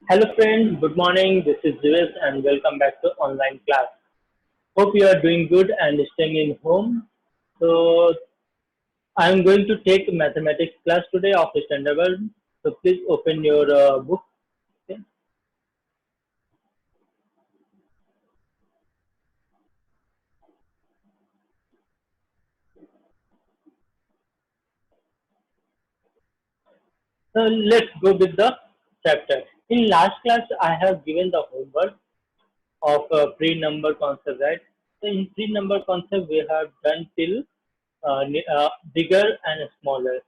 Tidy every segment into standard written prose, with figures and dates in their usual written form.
Hello friends, good morning. This is Jivis and welcome back to online class. Hope you are doing good and staying in home. So I am going to take mathematics class today of standard one. So please open your book. Okay. So let's go with the chapter. In last class, I have given the homework of pre-number concept, right? So in pre-number concept, we have done till bigger and smaller.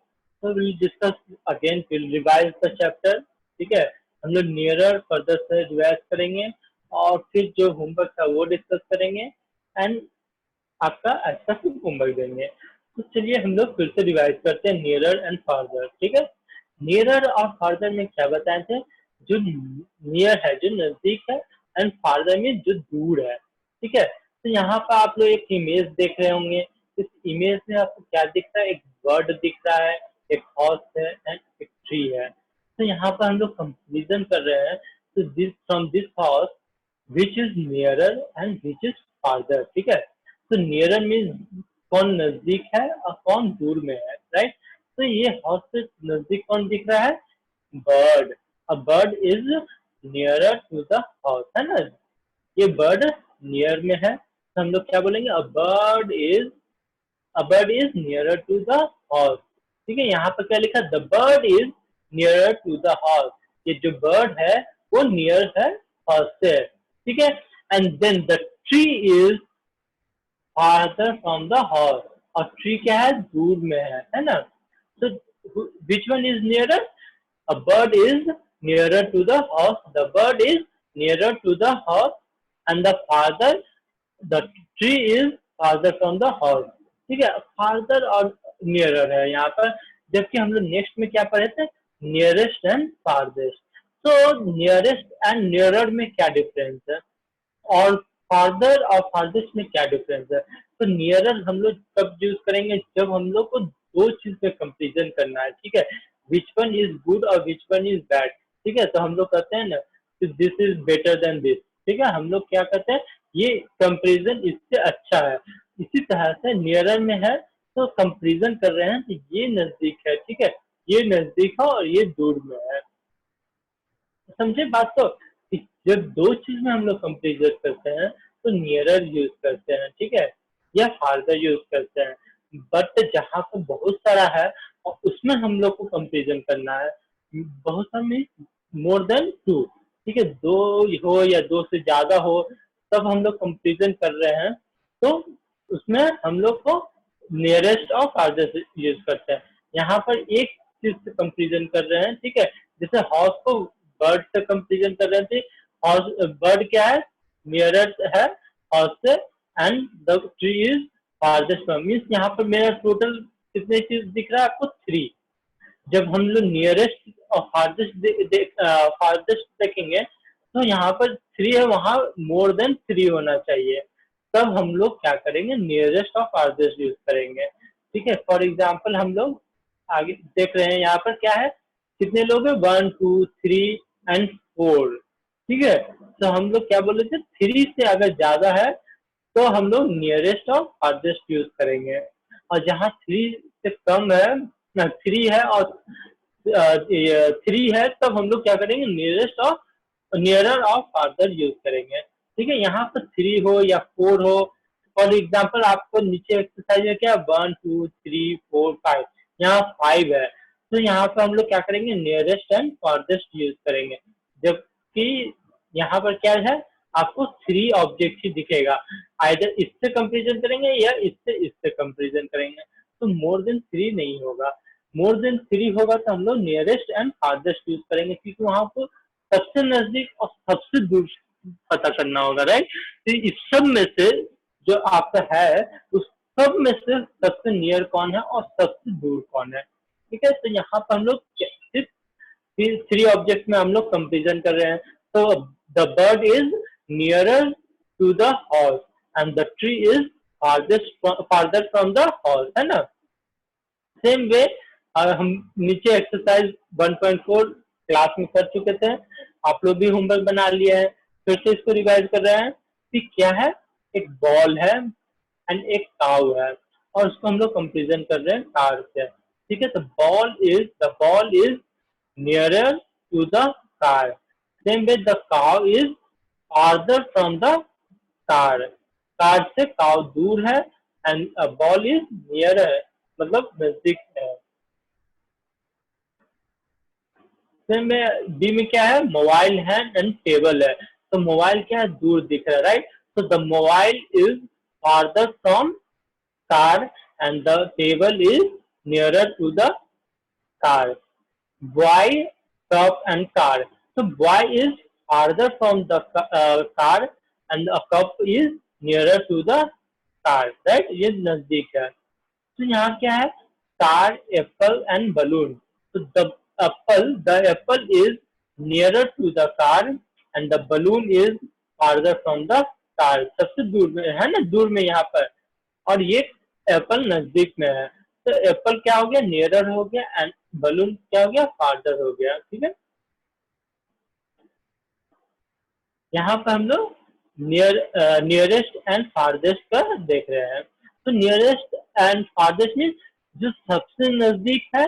So we'll discuss again, we'll revise the chapter. ठीक है, हम लोग nearer further से revise करेंगे और फिर जो homework था वो डिस्कस करेंगे एंड आपका ऐसा फिर होमवर्क देंगे। तो चलिए हम लोग फिर से रिवाइज करते हैं नियरर एंड फार्दर। ठीक है, नियरर और फार्दर में क्या बताए थे? जो नियर है, जो नजदीक है, एंड फार्दर में जो दूर है। ठीक है, तो यहाँ पर आप लोग एक इमेज देख रहे होंगे। इस इमेज में आपको क्या दिख रहा है? एक बर्ड दिख रहा है, एक हॉर्स है एंड एक ट्री है। तो यहाँ पर हम लोग कंपेरिजन कर रहे हैं। तो this from this horse which is nearer and which is farther. ठीक है, तो नियरर मीन्स कौन नजदीक है और कौन दूर में है, राइट? तो ये हॉर्स से नजदीक कौन दिख रहा है? Bird. A bird is nearer to the horse, है ना? ये बर्ड नियर में है, तो हम लोग क्या बोलेंगे? A bird is nearer to the horse. ठीक है, यहाँ पर क्या लिखा? The bird is nearer to the horse. ये जो बर्ड है वो नियर है हॉर्स से। ठीक है, and then the tree is farther from the horse। और ट्री क्या है? दूर में है ना? So which one is nearer? A bird is nearer to the horse. The bird is nearer to the horse, and the tree is farther from the horse। ठीक है, farther और nearer है यहाँ पर। जबकि हम लोग नेक्स्ट में क्या पढ़े थे? Nearest and farthest. तो नियरेस्ट एंड नियरर में क्या डिफरेंस है और फार्दर और फारदेस्ट में क्या डिफरेंस है? तो नियरर हम लोग कब यूज करेंगे? जब हम लोग को दो चीज पे कंपेरिजन करना है। ठीक है, विच वन इज गुड और विच वन इज बैड। ठीक है, तो हम लोग कहते हैं ना this is better than this. ठीक है, हम लोग क्या कहते हैं? ये कंपेरिजन इससे अच्छा है। इसी तरह से नियरर में है तो कंपेरिजन कर रहे हैं कि ये नजदीक है। ठीक है, ये नजदीक है और ये दूर में है। समझे बात को? कि जब दो चीज में हम लोग कंपेरिजन करते हैं तो नियरर यूज करते हैं, ठीक है, या फार्दर यूज करते हैं। बट जहाँ पर बहुत सारा है और उसमें हम लोग को कंपेरिजन करना है, बहुत सारा मीन मोर देन टू। ठीक है, दो हो या दो से ज्यादा हो, तब हम लोग कंपेरिजन कर रहे हैं। तो उसमें हम लोग को नियरेस्ट और फार्दर यूज करते हैं। यहाँ पर एक चीज से कंपेरिजन कर रहे हैं। ठीक है, जैसे हॉर्स को बर्ड से कंपेरिजन कर रहे थे। हॉर्स बर्ड क्या है? नियरेस्ट है हॉर्स से, and the tree is farthest from. Means यहाँ पर मेरा टोटल कितने चीज दिख रहा है आपको? थ्री। जब हम लोग नियरेस्ट और फारदेस्ट देखेंगे तो यहाँ पर थ्री है, वहां मोर देन थ्री होना चाहिए। तब हम लोग क्या करेंगे? नियरेस्ट और फारदेस्ट यूज करेंगे। ठीक है, फॉर एग्जाम्पल हम लोग आगे देख रहे हैं, यहाँ पर क्या है? कितने लोग हैं? One two three and four. ठीक है, तो हम लोग क्या बोले थे? थ्री से अगर ज्यादा है तो हम लोग नियरेस्ट और फारदेस्ट यूज करेंगे। और जहाँ थ्री से कम है, थ्री है और थ्री है, तब हम लोग क्या करेंगे? नियरेस्ट और नियरर और फार्दर यूज करेंगे। ठीक है, यहाँ पर थ्री हो या फोर हो, फॉर एग्जाम्पल आपको नीचे एक्सरसाइज में क्या? One two three four five, यहाँ फाइव है, तो यहाँ पर हम लोग क्या करेंगे? नियरेस्ट एंड फारदेस्ट यूज करेंगे। जबकि यहाँ पर क्या है? आपको थ्री ऑब्जेक्ट ही दिखेगा। आइदर इससे कंपेरिजन करेंगे या इससे कंपेरिजन करेंगे, तो मोर देन थ्री नहीं होगा। मोर देन थ्री होगा तो हम लोग नियरेस्ट एंड फारदेस्ट यूज करेंगे, क्योंकि वहां को सबसे नजदीक और सबसे दूर पता करना होगा, राइट? तो इस सब में से जो आपका है, उस सब में से सबसे नियर कौन है और सबसे दूर कौन है? ठीक है, तो यहाँ पर हम लोग सिर्फ थ्री ऑब्जेक्ट में हम लोग कंपेरिजन कर रहे हैं। तो the bird is nearer to the horse and the tree is farther from the horse, है ना? सेम वे हम नीचे एक्सरसाइज 1.4 क्लास में कर चुके थे। आप लोग भी होमवर्क बना लिया है, फिर से इसको रिवाइज कर रहे हैं कि क्या है, एक बॉल है एंड एक काउ है और उसको हम लोग कंपेरिजन कर रहे हैं कार से। ठीक है, तो the ball is nearer to the car, same way the cow is farther from the car, car से काउ दूर है एंड बॉल इज नियरर मतलब नजदीक है। सेम में बी में क्या है, मोबाइल है एंड टेबल है, तो मोबाइल क्या है, दूर दिख रहा है, राइट। तो the mobile is farther from car and the table is nearer to the car. Boy, cup and car. So boy is farther from the car and a cup is nearer to the car. Right? ये नजदीक है। तो यहाँ क्या है, car, Apple and balloon. तो the apple is nearer to the car and the balloon is farther from the car. सबसे दूर में है ना, दूर में यहाँ पर, और ये एप्पल नजदीक में है। तो एप्पल क्या हो गया, नियरर हो गया एंड बलून क्या हो गया, फार्दर हो गया। ठीक है, यहाँ पर हम लोग नियरेस्ट एंड फार्देस्ट का देख रहे हैं। तो नियरेस्ट एंड फार्देस्ट मीन जो सबसे नजदीक है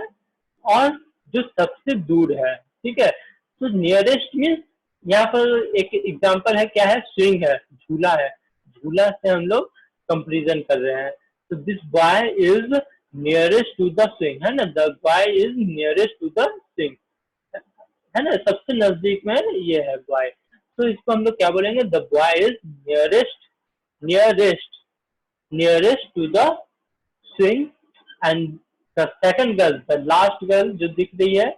और जो सबसे दूर है। ठीक है, तो नियरेस्ट मीन यहाँ पर एक एग्जांपल है, क्या है, स्विंग है, झूला है, झूला से हम लोग कंपेरिजन कर रहे हैं। तो this boy is nearest to the swing, है ना, the boy is nearest to the swing, है ना, सबसे नजदीक में ये है बॉय। तो इसको हम लोग क्या बोलेंगे, the boy is nearest nearest to the swing and the second girl, the last girl जो दिख रही है,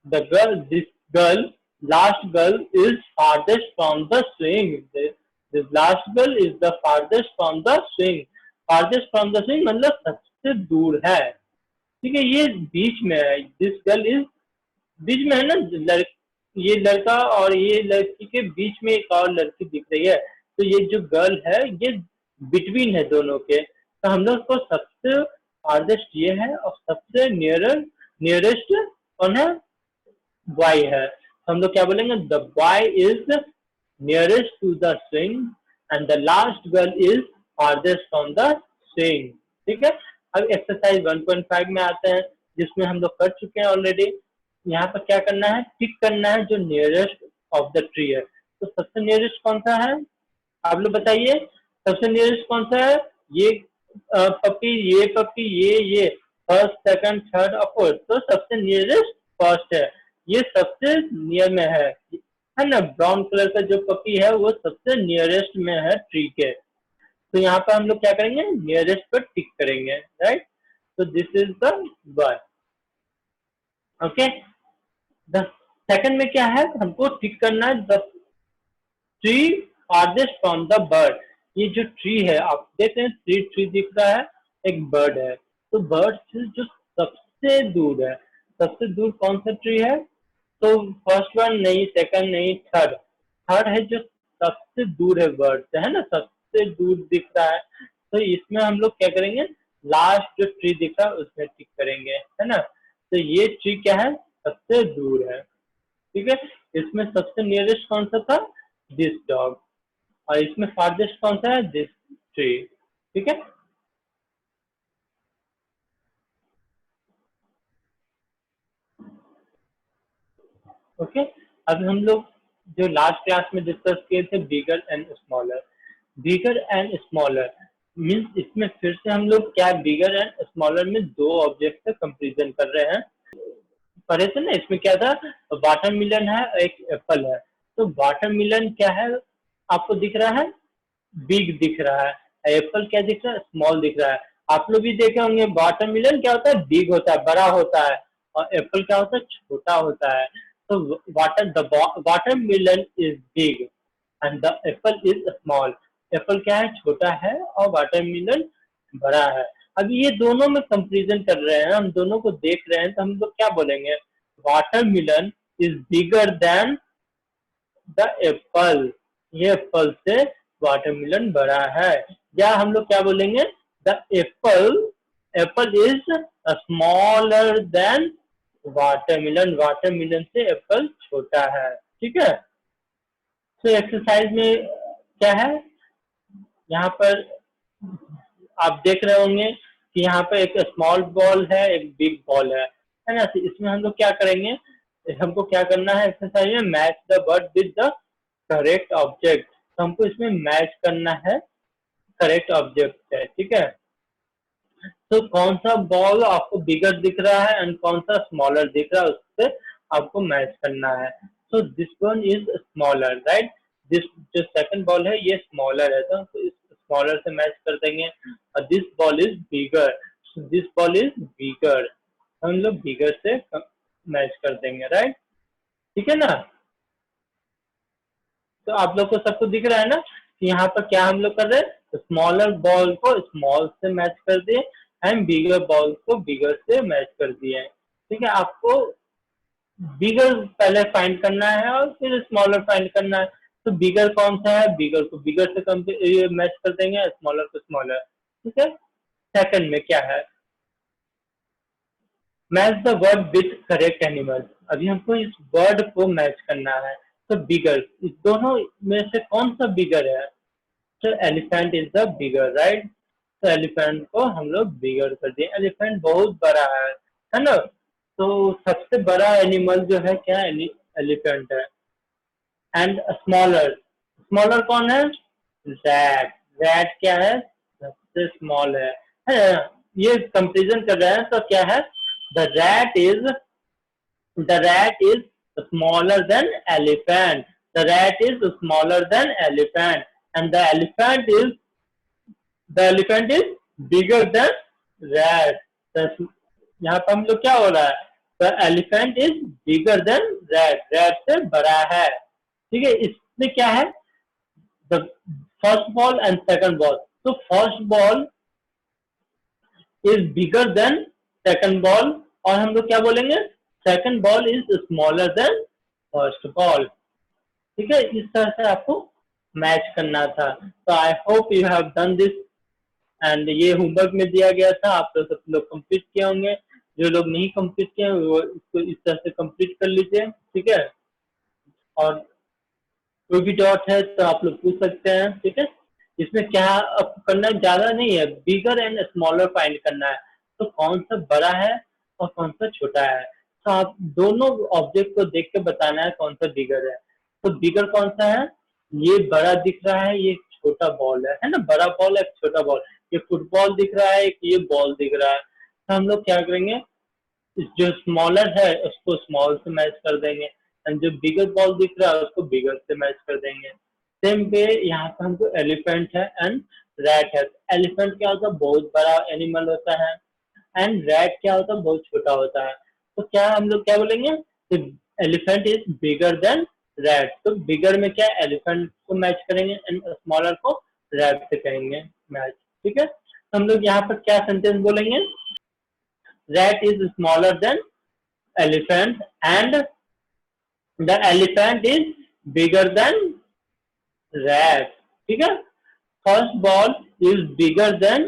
this girl, last girl is farthest from the swing, this last girl is the farthest from the swing, farthest from the swing मतलब सबसे दूर है। ठीक है, ये बीच में है, दिस गर्ल इज बीच में है ना, ये लड़का और ये लड़की के बीच में एक और लड़की दिख रही है, तो ये जो गर्ल है ये बिटवीन है दोनों के। तो हम लोग को सबसे फार्देस्ट ये है और सबसे नियरेस्ट कौन है, बॉय है। तो हम लोग क्या बोलेंगे, the boy is nearest to the swing and the last girl is farthest from the swing. ठीक है, अब एक्सरसाइज 1.5 में आते हैं, जिसमें हम लोग कर चुके हैं ऑलरेडी। यहाँ पर क्या करना है, टिक करना है जो नियरेस्ट ऑफ द ट्री है। तो सबसे नियरेस्ट कौन सा है, आप लोग बताइए, सबसे नियरेस्ट कौन सा है, ये पपी, ये पपी, ये फर्स्ट, सेकंड, थर्ड और फोर्थ। तो सबसे नियरेस्ट फर्स्ट है, ये सबसे नियर में है ना, ब्राउन कलर का जो पपी है वो सबसे नियरेस्ट में है ट्री के। तो यहाँ पर हम लोग क्या करेंगे, नियरेस्ट पर टिक करेंगे, राइट। तो this is the one. Okay, the second में क्या है, हमको टिक करना है the tree farthest from the bird. ये जो ट्री है आप देख रहे हैं, ट्री दिख रहा है, एक बर्ड है, तो बर्ड से जो सबसे दूर है, सबसे दूर कौन सा ट्री है, तो फर्स्ट वन नहीं, सेकंड नहीं, थर्ड है जो सबसे दूर है बर्ड से, है ना, सबसे दूर दिख रहा है। तो इसमें हम लोग क्या करेंगे, लास्ट जो ट्री दिख रहा है उसमें टिक करेंगे, है ना। तो ये ट्री क्या है, सबसे दूर है। ठीक है, इसमें सबसे नियरेस्ट कौन सा था, दिस डॉग, और इसमें फार्देस्ट कौन सा है, दिस ट्री। ठीक है, ओके। अब हम लोग जो लास्ट क्लास में डिस्कस किए थे, bigger and smaller, bigger and smaller means इसमें फिर से हम लोग क्या, बिगर एंड स्मॉलर में दो ऑब्जेक्ट का कंपेरिजन कर रहे हैं। पढ़े थे ना, इसमें क्या था, वाटरमेलन है, एक एप्पल है। तो वाटरमेलन क्या है, आपको दिख रहा है, बिग दिख रहा है, एप्पल क्या दिख रहा है, स्मॉल दिख रहा है। आप लोग भी देखे होंगे, वाटरमेलन क्या होता है, बिग होता है, बड़ा होता है, और एप्पल क्या होता है, छोटा होता है। तो watermelon is big and the Apple is small, Apple क्या है, छोटा है, और वाटरमेलन बड़ा है। अभी ये दोनों में कंपेरिजन कर रहे हैं, हम दोनों को देख रहे हैं, तो हम लोग क्या बोलेंगे, watermelon is bigger than the Apple, ये एप्पल से वाटरमेलन बड़ा है। या हम लोग क्या बोलेंगे, the Apple is smaller than watermelon, watermelon से एप्पल छोटा है। ठीक है। तो एक्सरसाइज में क्या है, यहाँ पर आप देख रहे होंगे कि यहाँ पे एक स्मॉल बॉल है, एक बिग बॉल है ना। तो इसमें हम लोग क्या करेंगे, हमको क्या करना है एक्सरसाइज में, match the word with the correct object. तो हमको इसमें मैच करना है करेक्ट ऑब्जेक्ट है, ठीक है। तो कौन सा बॉल आपको बिगर दिख रहा है एंड कौन सा स्मॉलर दिख रहा है, उससे आपको मैच करना है। So this one is smaller, right. This जो सेकंड बॉल है ये स्मॉलर है, तो इस स्मॉलर से मैच कर देंगे। और this ball is bigger, this ball is bigger, हम लोग बिगर से मैच कर देंगे, राइट। ठीक है ना। तो आप लोग को सबको दिख रहा है ना कि यहाँ पर क्या हम लोग कर रहे हैं, स्मॉलर बॉल को स्मॉल से मैच कर दिए एंड बिगर बॉल को बिगर से मैच कर दिए। ठीक है, आपको बिगर पहले फाइंड करना है और फिर स्मॉलर फाइंड करना है। तो बिगर कौन सा है, बिगर को बिगर से मैच कर देंगे, स्मॉलर को स्मॉलर। ठीक है। सेकंड में क्या है, match the word with correct animal. अभी हमको इस वर्ड को मैच करना है। तो बिगर, इस दोनों में से कौन सा बिगर है, तो elephant is the bigger, right. तो एलिफेंट को हम लोग बिगर कर दिए, एलिफेंट बहुत बड़ा है ना। तो सबसे बड़ा एनिमल जो है क्या, एलिफेंट है। एंड स्मॉलर, स्मॉलर कौन है, रैट। रैट क्या है, सबसे स्मॉल है। ये कंपेरिजन कर रहे हैं तो क्या है, the rat is, the rat is smaller than elephant, the rat is smaller than elephant, and the elephant is bigger than rat। तो यहाँ पर हम लोग क्या हो रहा है, the elephant is bigger than rat, rat से बड़ा है। ठीक है, इसमें क्या है, the first ball and second ball। तो first ball is bigger than second ball, और हम लोग क्या बोलेंगे, second ball is smaller than first ball। ठीक है, इस तरह से आपको मैच करना था। तो I hope you have done this, and ये होमवर्क में दिया गया था, आप लोग सब लोग कंप्लीट किए होंगे। जो लोग नहीं कंप्लीट किए वो इसको इस तरह से कंप्लीट कर लीजिए, ठीक है। और कोई भी डॉट है तो आप लोग पूछ सकते हैं, ठीक है। इसमें क्या अब करना, ज्यादा नहीं है, बिगर एंड स्मॉलर फाइंड करना है। तो कौन सा बड़ा है और कौन सा छोटा है, तो आप दोनों ऑब्जेक्ट को देख के बताना है कौन सा बिगर है। तो बिगर कौन सा है, ये बड़ा दिख रहा है, ये छोटा बॉल है ना, बड़ा बॉल है छोटा बॉल। ये फुटबॉल दिख रहा है, ये बॉल दिख रहा है। तो हम लोग क्या करेंगे, जो स्मॉलर है उसको स्मॉल से मैच कर देंगे, एंड जो बिगर बॉल दिख रहा है उसको बिगर से मैच कर देंगे। सेम वे यहाँ पे हमको एलिफेंट है एंड रैट है। एलिफेंट क्या होता है, बहुत बड़ा एनिमल होता है, एंड रैट क्या होता है, बहुत छोटा होता है। तो क्या हम लोग क्या बोलेंगे, elephant is bigger than rat. तो बिगर में क्या, एलिफेंट को मैच करेंगे एंड स्मॉलर को रैट से करेंगे मैच। ठीक है, तो हम लोग यहाँ पर क्या सेंटेंस बोलेंगे, rat is smaller than elephant and the elephant is bigger than rat। ठीक है, first ball is bigger than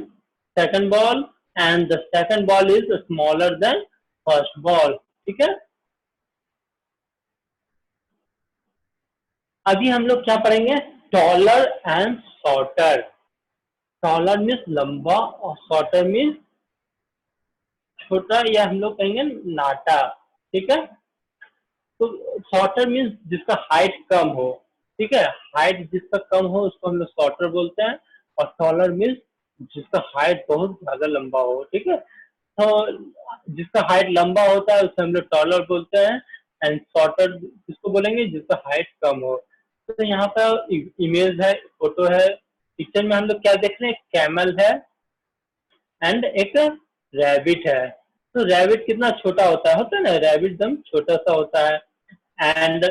second ball and the second ball is smaller than first ball। ठीक है, अभी हम लोग क्या पढ़ेंगे, taller and shorter। taller means लंबा और shorter मीन्स छोटा, या हम लोग कहेंगे नाटा। ठीक है, तो शॉर्टर मीन्स जिसका हाइट कम हो। ठीक है, हाइट जिसका कम हो उसको हम लोग शॉर्टर बोलते हैं, और टॉलर मीन्स जिसका हाइट बहुत ज्यादा लंबा हो। ठीक है, तो जिसका हाइट लंबा होता है उसे हम लोग टॉलर बोलते हैं, एंड शॉर्टर जिसको बोलेंगे जिसका हाइट कम हो। तो यहाँ पर इमेज है, फोटो है, पिक्चर में हम लोग क्या देख रहे हैं, कैमल है एंड एक रैबिट है। तो रैबिट कितना छोटा होता है ना, रैबिट एकदम छोटा सा होता है, एंड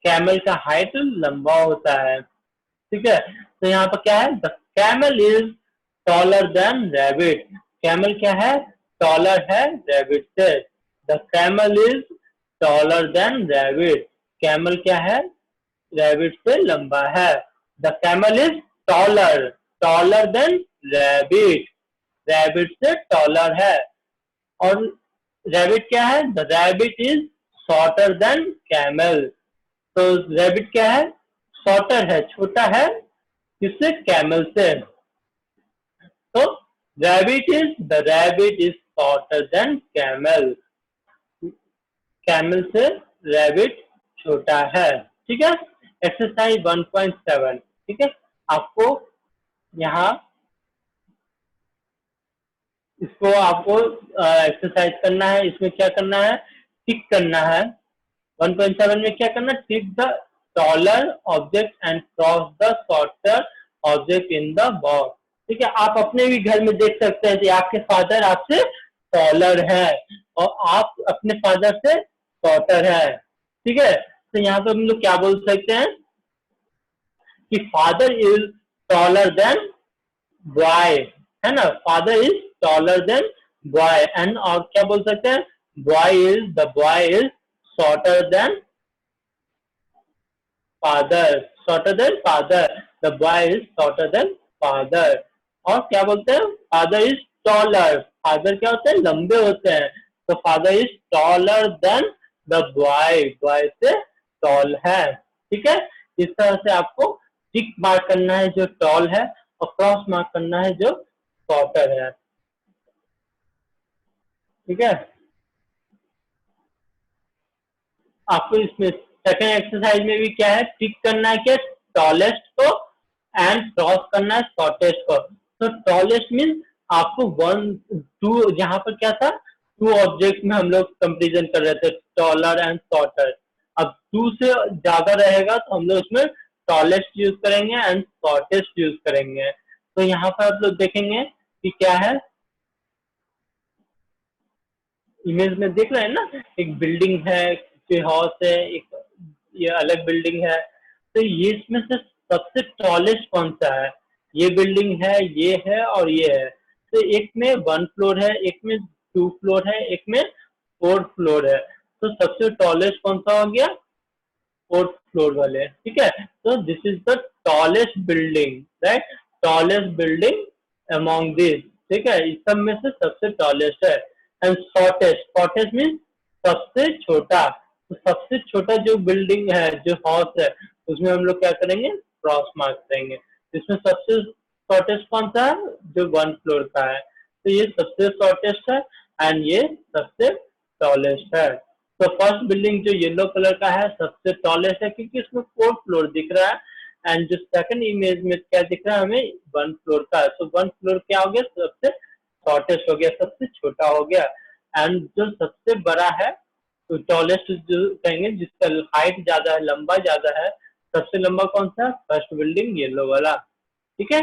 कैमल का हाइट लंबा होता है। ठीक है, तो यहाँ पर क्या है, the camel is taller than rabbit. Camel क्या है, टॉलर है रैबिट से। The camel is taller than rabbit, camel क्या है, रैबिट से लंबा है। The camel is taller, taller than rabbit, rabbit से टॉलर है। और रैबिट क्या है, the rabbit is shorter than camel, तो रैबिट क्या है? शॉर्टर है, छोटा है किससे? कैमल से। तो rabbit is shorter than camel. Camel से रैबिट छोटा है। ठीक है। एक्सरसाइज 1.7। ठीक है, आपको यहाँ इसको आपको एक्सरसाइज करना है। इसमें क्या करना है? टिक करना है। 1.7 में क्या करना? Tick the taller object and cross the shorter object in the box. ठीक है, आप अपने भी घर में देख सकते हैं कि आपके फादर आपसे टॉलर है और आप अपने फादर से शॉर्टर है। ठीक है, तो यहाँ पे हम लोग क्या बोल सकते हैं कि father is taller than boy, है ना? Father is taller than boy. And और क्या बोल सकते हैं? Boy is shorter than father, shorter than father. The boy is shorter than father. और क्या बोलते हैं? Father is taller. फादर क्या होते हैं? लंबे होते हैं। तो father is taller than the boy, boy से टॉल है। ठीक है, इस तरह से आपको टिक मार्क करना है जो टॉल है और क्रॉस मार्क करना है जो शॉर्टर है। ठीक है, आपको इसमें सेकंड एक्सरसाइज में भी क्या है? टिक करना है क्या? टॉलेस्ट को एंड क्रॉस करना है शॉर्टेस्ट को। तो टॉलेस्ट मीन आपको वन टू, जहां पर क्या था? टू ऑब्जेक्ट में हम लोग कंपेरिजन कर रहे थे, टॉलर एंड शॉर्टर। अब टू से ज्यादा रहेगा तो हम लोग उसमें टॉलेस्ट यूज करेंगे एंड शॉर्टेस्ट यूज करेंगे। तो यहाँ पर आप लोग देखेंगे कि क्या है, इमेज में देख रहे हैं ना, एक बिल्डिंग है, हाउस है, एक ये अलग बिल्डिंग है। तो ये इसमें से सबसे टॉलेस्ट कौन सा है? ये बिल्डिंग है, ये है और ये है। तो एक में 1 फ्लोर है, एक में 2 फ्लोर है, एक में 4 फ्लोर है। तो सबसे टॉलेस्ट कौन सा हो गया? 4th फ्लोर वाले। ठीक है, तो this is the tallest building, right? Tallest building among this. ठीक है, इस सब में से सबसे टॉलेस्ट है। एंड शॉर्टेस्ट, शॉर्टेस्ट मीन सबसे छोटा। तो सबसे छोटा जो बिल्डिंग है, जो हाउस है, उसमें हम लोग क्या करेंगे? क्रॉस मार्क करेंगे। इसमें सबसे शॉर्टेस्ट कौन सा है? जो 1 फ्लोर का है। तो ये सबसे शॉर्टेस्ट है एंड ये सबसे टॉलेस्ट है। तो फर्स्ट बिल्डिंग जो येलो कलर का है सबसे टॉलेस्ट है क्योंकि इसमें 4th फ्लोर दिख रहा है। एंड जो सेकंड इमेज में क्या दिख रहा है? हमें 1 फ्लोर का है। तो 1 फ्लोर क्या हो गया? सबसे शॉर्टेस्ट हो गया, सबसे छोटा हो गया। एंड जो सबसे बड़ा है, तो टॉलेस्ट जो कहेंगे जिसका हाइट ज्यादा है, लंबा ज्यादा है, सबसे लंबा कौन सा? फर्स्ट बिल्डिंग येलो वाला। ठीक है,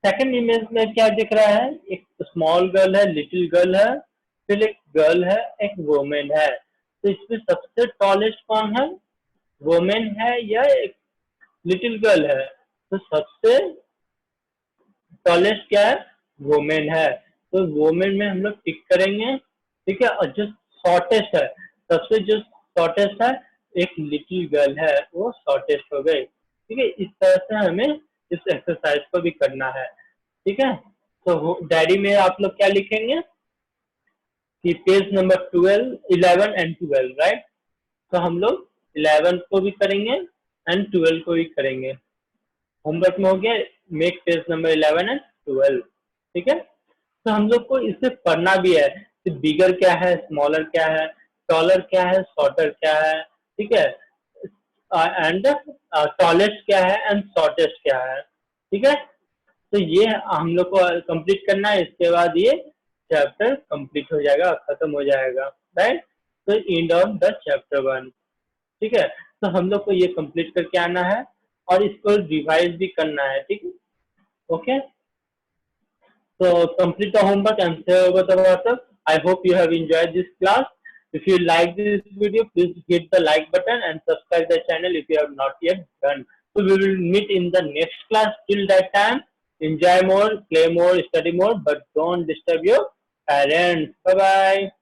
सेकंड इमेज में क्या दिख रहा है? एक स्मॉल गर्ल है, लिटिल गर्ल है, फिर एक गर्ल है, एक वुमेन है। तो इसमें सबसे टॉलेस्ट कौन है? वुमेन है या एक लिटिल गर्ल है? तो सबसे टॉलेस्ट क्या है? वुमेन है। तो वुमेन में हम लोग टिक करेंगे। ठीक है, और जो शॉर्टेस्ट है, सबसे जो शॉर्टेस्ट है एक लिटिल गर्ल है, वो शॉर्टेस्ट हो गई। ठीक है, इस तरह से हमें इस एक्सरसाइज को भी करना है। ठीक है, तो डायरी में आप लोग क्या लिखेंगे कि पेज नंबर 11 एंड 12, राइट? तो हम लोग 11 को भी करेंगे एंड 12 को भी करेंगे। होमवर्क में हो गया, मेक पेज नंबर 11 एंड 12। ठीक है, तो हम लोग को इसे पढ़ना भी है कि बिगर क्या है, स्मॉलर क्या है, टॉलर क्या है, शॉर्टर क्या है। ठीक है, एंड टॉलेस्ट क्या है एंड शॉर्टेस्ट क्या है। ठीक है, तो ये हम लोग को कंप्लीट करना है। इसके बाद ये चैप्टर कंप्लीट हो जाएगा, खत्म हो जाएगा, राइट? तो एंड ऑफ द चैप्टर 1। ठीक है, तो हम लोग को ये कंप्लीट करके आना है और इसको रिवाइज भी करना है। ठीक है, okay. So complete the homework and share over the WhatsApp. I hope you have enjoyed this class. If you like this video, please hit the like button and subscribe the channel if you have not yet done. So we will meet in the next class. Till that time, enjoy more, play more, study more, but don't disturb your parents. Bye bye.